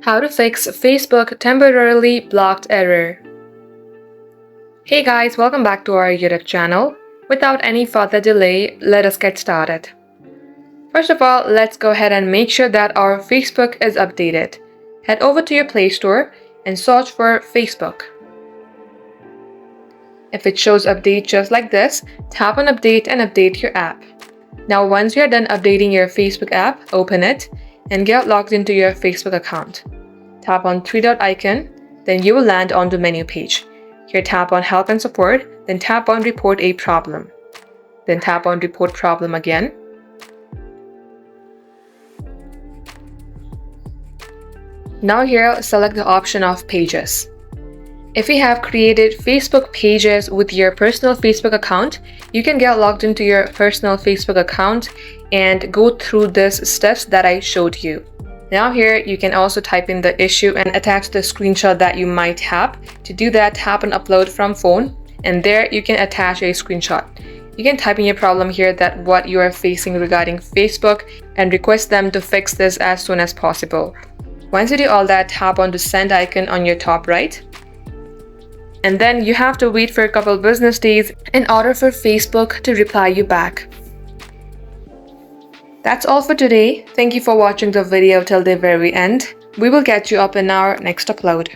How to fix Facebook temporarily blocked error. Hey guys, welcome back to our YouTube channel. Without any further delay, let us get started. First of all, let's go ahead and make sure that our Facebook is updated. Head over to your Play Store and search for Facebook. If it shows update just like this, tap on update and update your app. Now once you're done updating your Facebook app, open it and get logged into your Facebook account. Tap on three-dot icon, then you will land on the menu page. Here tap on Help and Support, then tap on Report a Problem. Then tap on Report Problem again. Now here, select the option of Pages. If you have created Facebook pages with your personal Facebook account, you can get logged into your personal Facebook account and go through these steps that I showed you. Now here, you can also type in the issue and attach the screenshot that you might have. To do that, tap on Upload from Phone, and there you can attach a screenshot. You can type in your problem here that what you are facing regarding Facebook and request them to fix this as soon as possible. Once you do all that, tap on the send icon on your top right. And then you have to wait for a couple business days in order for Facebook to reply you back. That's all for today. Thank you for watching the video till the very end. We will get you up in our next upload.